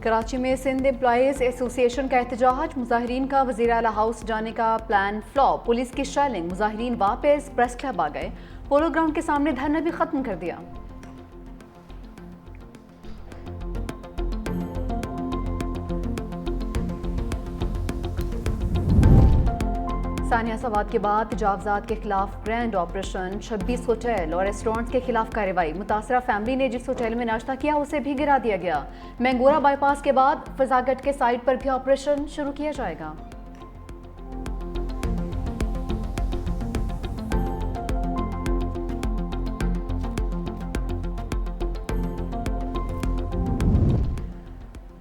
कराची में Sindh employees association का एहतजाज, मुजाहिरीन का वज़ीर आला हाउस जाने का प्लान फ्लॉप, पुलिस की शेलिंग, मुजाहिरीन वापस प्रेस क्लब आ गए, पोलो ग्राउंड के सामने धरना भी खत्म कर दिया। सानिया सवाद के बाद तजावजात के खिलाफ ग्रैंड ऑपरेशन, 26 होटल और रेस्टोरेंट्स के खिलाफ कार्रवाई। मुतासरा फैमिली ने जिस होटल में नाश्ता किया उसे भी गिरा दिया गया। मैंगोरा बाईपास के बाद फजागट के साइट पर भी ऑपरेशन शुरू किया जाएगा।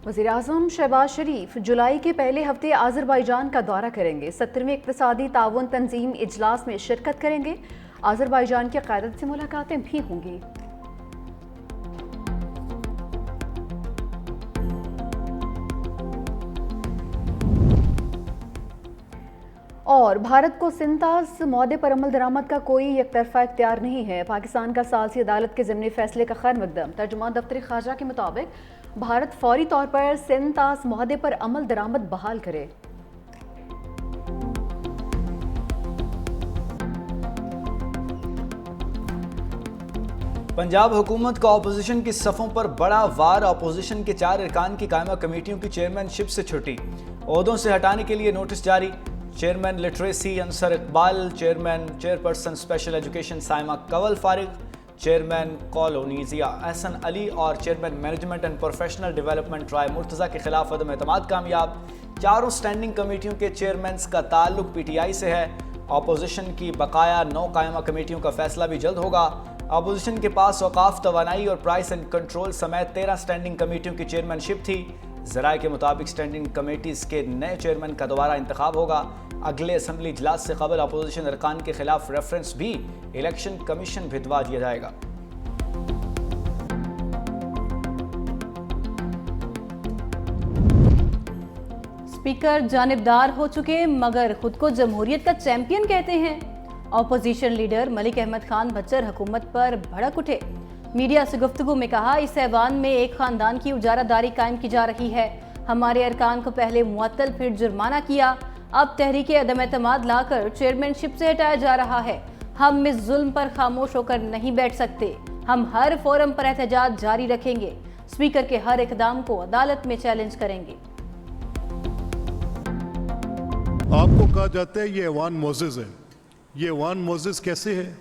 वज़ीर-ए-आज़म शहबाज शरीफ जुलाई के पहले हफ्ते आज़रबाईजान का दौरा करेंगे। 70वें इक़्तिसादी ताउन तंजीम इजलास में शिरकत करेंगे। आज़रबाईजान की क़यादत से मुलाकातें भी होंगी। और भारत को सिंतास मौदे पर अमल दरामद का कोई एकतरफा इख्तियार नहीं है। पाकिस्तान का सालसी अदालत के ज़िम्नी फैसले का खैर मकदम। तर्जुमान दफ्तर खारजा के मुताबिक भारत फौरी तौर पर सिंतास मौदे पर अमल दरामद बहाल करे। पंजाब हुकूमत का अपोजिशन की सफ़ों पर बड़ा वार, अपोजिशन के 4 अरकान की कायमा कमेटियों की चेयरमैनशिप से छुट्टी, ओहदों से हटाने के लिए नोटिस जारी। Chairman literacy Ansar Iqbal, chairperson special education Saima Kanwal Farigh, chairman कॉलोनीजिया एहसन अली और chairman management and professional development Rai Murtaza के खिलाफ अदम एतमाद कामयाब। चारों स्टैंडिंग कमेटियों के चेयरमैन्स का ताल्लुक पीटीआई से है। अपोजिशन की बकाया 9 कायमा कमेटियों का फैसला भी जल्द होगा। अपोजिशन के पास औकाफ, तवानाई और प्राइस एंड कंट्रोल समेत 13 स्टैंडिंग कमेटियों की चेयरमैनशिप थी। ज़राए के मुताबिक स्टैंडिंग कमेटीज़ के नए चेयरमैन का दोबारा इंतखाब होगा। अगले असम्बली इजलास से कबल अपोजिशन अरकान के खिलाफ रेफरेंस भी इलेक्शन कमीशन भिजवा दिया जाएगा। स्पीकर जानिबदार हो चुके मगर खुद को जमहूरियत का चैंपियन कहते हैं। अपोजिशन लीडर मलिक अहमद खान बच्चर हुकूमत पर भड़क उठे। मीडिया से गुफ्तगू में कहा, इस ऐवान में एक खानदान की उजारादारी कायम की जा रही है। हमारे अरकान को पहले मुअत्तल फिर जुर्माना किया, अब तहरीके अदम एतमाद लाकर चेयरमैनशिप से हटाया जा रहा है। हम इस जुल्म पर खामोश होकर नहीं बैठ सकते। हम हर फोरम पर एहतजाज जारी रखेंगे। स्पीकर के हर इकदाम को अदालत में चैलेंज करेंगे। आपको कहा जाता है ये ऐवान मोअज़्ज़ज़ है। ये ऐवान मोअज़्ज़ज़ कैसे है?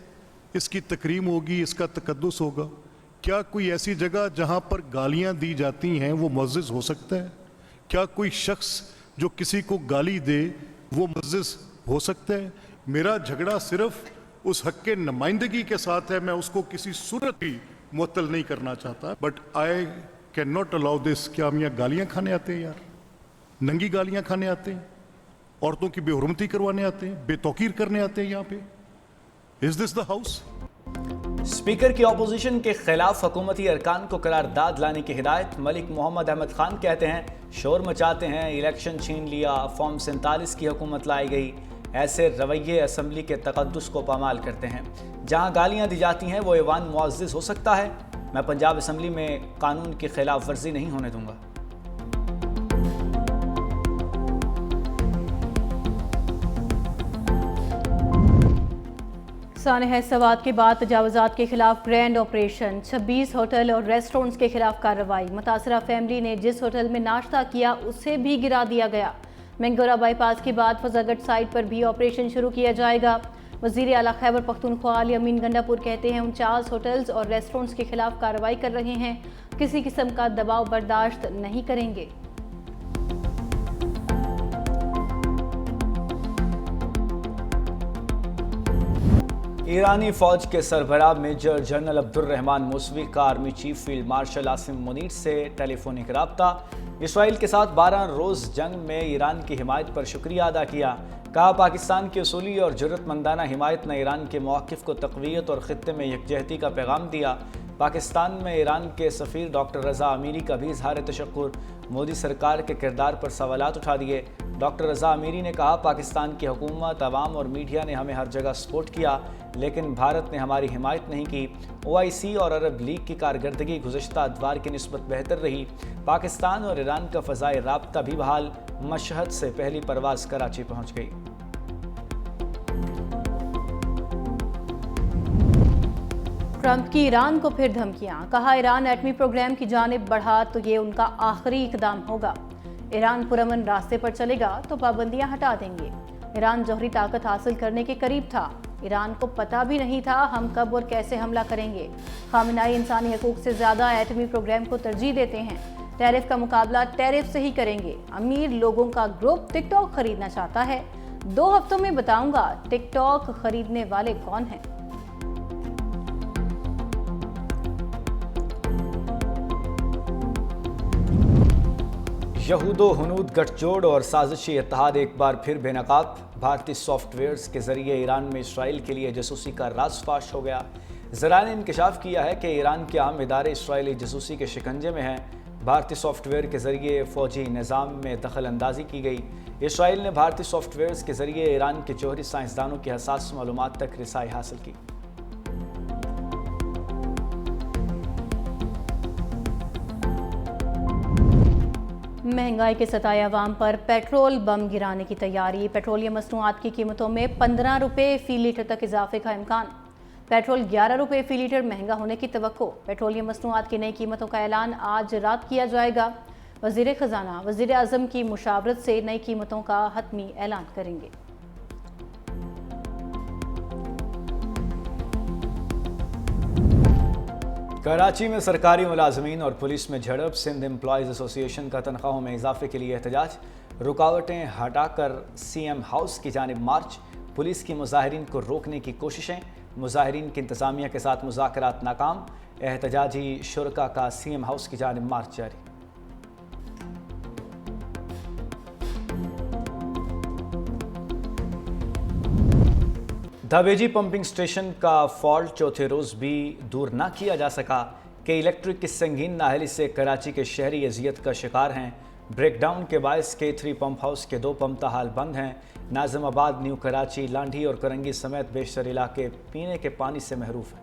इसकी तकरीम होगी, इसका तकद्दुस होगा। क्या कोई ऐसी जगह जहां पर गालियां दी जाती हैं वो मुअज़्ज़ज़ हो सकता है? क्या कोई शख्स जो किसी को गाली दे वो मुअज़्ज़ज़ हो सकता है? मेरा झगड़ा सिर्फ उस हक के नुमाइंदगी के साथ है। मैं उसको किसी सूरत भी मुअत्तल नहीं करना चाहता, but I can not allow this. क्या हम यहाँ गालियाँ खाने आते हैं यार? नंगी गालियाँ खाने आते हैं? औरतों की बेहुरमती करवाने आते हैं? बेतौकीर करने आते हैं यहाँ पे? Is this the house? Speaker की अपोजिशन के खिलाफ हुकूमती अरकान को करारदाद लाने की हिदायत। मलिक मोहम्मद अहमद खान कहते हैं, शोर मचाते हैं, इलेक्शन छीन लिया, फॉर्म 47 की हुकूमत लाई गई। ऐसे रवैये असम्बली के तकद्दुस को पामाल करते हैं। जहां गालियां दी जाती हैं वो ऐवान मुअज़्ज़ज़ हो सकता है। मैं पंजाब असम्बली में कानून की खिलाफ वर्जी नहीं होने दूंगा। सानिया सवाद के बाद तजावजात के खिलाफ ग्रैंड ऑपरेशन, 26 होटल और रेस्टोरेंट्स के खिलाफ कार्रवाई। मुतासरा फैमिली ने जिस होटल में नाश्ता किया उसे भी गिरा दिया गया। मैंगोरा बाईपास के बाद फजागट साइट पर भी ऑपरेशन शुरू किया जाएगा। वज़ीर आला खैबर पख्तूनख्वा अली अमीन गंडापुर कहते हैं, 49 होटल्स और रेस्टोरेंट्स के खिलाफ कार्रवाई कर रहे हैं। किसी किस्म का दबाव बर्दाश्त नहीं करेंगे। ईरानी फौज के सरबराह मेजर जनरल अब्दुर्रहमान मूसवी का army chief field marshal Asim Munir से टेलीफोनिक रब्ता। इसराइल के साथ 12 रोज़ जंग में ईरान की हिमायत पर शुक्रिया अदा किया। कहा, पाकिस्तान की उसूली और जुर्रतमंदाना हिमायत ने ईरान के मौक़िफ़ को तक़वियत और ख़ित्ते में यकजहती का पैगाम दिया। पाकिस्तान में ईरान के सफ़ीर डॉक्टर रज़ा अमीरी का भी इजहार तशक्कुर, मोदी सरकार के किरदार पर सवालात उठा दिए। डॉक्टर रज़ा अमीरी ने कहा, पाकिस्तान की हुकूमत, अवाम और मीडिया ने हमें हर जगह सपोर्ट किया, लेकिन भारत ने हमारी हिमायत नहीं की। OIC और अरब लीग की कारकर्दगी गुज़श्ता अदवार की निस्बत बेहतर रही। पाकिस्तान और ईरान का फ़ज़ाई राब्ता भी बहाल। मशहद से पहली परवाज़ कराची पहुँच गई। ट्रंप की ईरान को फिर धमकियां, कहा ईरान एटमी प्रोग्राम की जानिब बढ़ा तो ये उनका आखिरी इकदाम होगा। ईरान पुरअमन रास्ते पर चलेगा तो पाबंदियां हटा देंगे। ईरान जौहरी ताकत हासिल करने के करीब था। ईरान को पता भी नहीं था हम कब और कैसे हमला करेंगे। खामेनेई इंसानी हकूक से ज़्यादा एटमी प्रोग्राम को तरजीह देते हैं। टैरिफ का मुकाबला टैरिफ से ही करेंगे। अमीर लोगों का ग्रुप टिकटॉक खरीदना चाहता है। 2 हफ्तों में बताऊंगा टिकटॉक खरीदने वाले कौन हैं। यहूदो हनूद गठजोड़ और साजिशी इत्तेहाद एक बार फिर बेनकाब। भारतीय सॉफ्टवेयर्स के जरिए ईरान में इसराइल के लिए जासूसी का राज फाश हो गया। ज़राए ने इंकशाफ किया है कि ईरान के अहम इदारे इसराइली जासूसी के शिकंजे में हैं। भारतीय सॉफ्टवेयर के जरिए फौजी निज़ाम में दखल अंदाजी की गई। इसराइल ने भारतीय सॉफ्टवेयर्स के जरिए ईरान के जौहरी साइंसदानों की हसास मालूमात तक रिसाई हासिल की। महंगाई के सताए अवाम पर पेट्रोल बम गिराने की तैयारी। पेट्रोलियम मसनूआत की कीमतों में 15 रुपये फ़ी लीटर तक इजाफे का इम्कान। पेट्रोल 11 रुपये फ़ी लीटर महंगा होने की तवक्को। पेट्रोलियम मसनूआत की नई कीमतों का ऐलान आज रात किया जाएगा। वज़ीर ख़जाना वज़ीर आज़म की मुशावरत से नई कीमतों का हतमी ऐलान करेंगे। कराची में सरकारी मुलाजमीन और पुलिस में झड़प। सिंध एम्प्लॉयज़ एसोसिएशन का तनख्वाहों में इजाफे के लिए एहतजाज। रुकावटें हटाकर CM हाउस की जानिब मार्च। पुलिस की मुजाहिरीन को रोकने की कोशिशें। मुजाहिरीन की इंतज़ामिया के साथ मुज़ाकरात नाकाम। एहतजाजी शुरका का CM हाउस की जानिब मार्च जारी। दबेजी पंपिंग स्टेशन का फॉल्ट चौथे रोज़ भी दूर ना किया जा सका कि इलेक्ट्रिक की संगीन नाअहली से कराची के शहरी अजियत का शिकार हैं। ब्रेकडाउन के बायस K3 पंप हाउस के 2 पंप ताहाल बंद हैं। नाज़िमाबाद, न्यू कराची, लांढी और करंगी समेत बेशतर इलाके पीने के पानी से महरूफ हैं।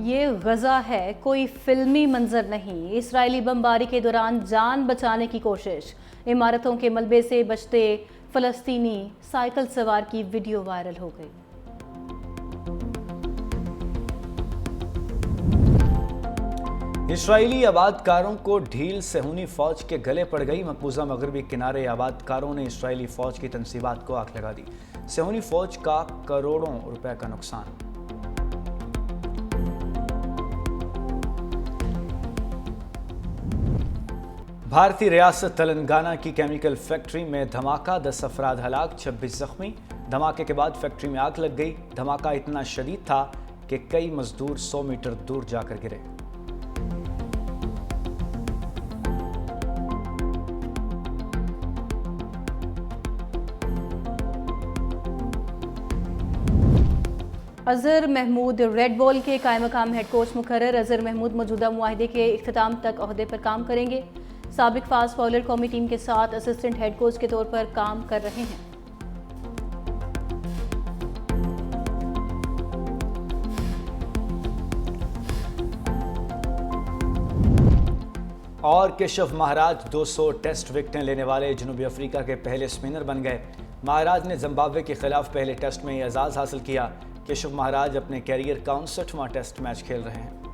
ये गज़ा है, कोई फिल्मी मंजर नहीं। इसराइली बमबारी के दौरान जान बचाने की कोशिश। इमारतों के मलबे से बचते फ़लस्तीनी साइकिल सवार की वीडियो वायरल हो गई। इसराइली आबादकारों को ढील सेहूनी फ़ौज के गले पड़ गई। मकबूजा मगरबी किनारे आबादकारों ने इसराइली फ़ौज की तनसीबात को आग लगा दी। सेहूनी फ़ौज का करोड़ों रुपए का नुकसान। भारतीय रियासत तेलंगाना की केमिकल फैक्ट्री में धमाका, 10 अफराद हलाक, 26 जख्मी। धमाके के बाद फैक्ट्री में आग लग गई। धमाका इतना शदीद था कि कई मजदूर 100 मीटर दूर जाकर गिरे। अजहर महमूद रेड बॉल के कायम मकाम हेड कोच मुकर्रर। अजहर महमूद मौजूदा मुआहदे के इख्तिताम तक ओहदे पर काम करेंगे। साबिक फास्ट बॉलर कौमी टीम के साथ असिस्टेंट हेड कोच के तौर पर काम कर रहे हैं। और केशव महाराज 200 टेस्ट विकेटें लेने वाले जनूबी अफ्रीका के पहले स्पिनर बन गए। महाराज ने जिम्बाब्वे के खिलाफ पहले टेस्ट में एजाज़ हासिल किया। केशव महाराज अपने कैरियर का 59वां टेस्ट मैच खेल रहे हैं।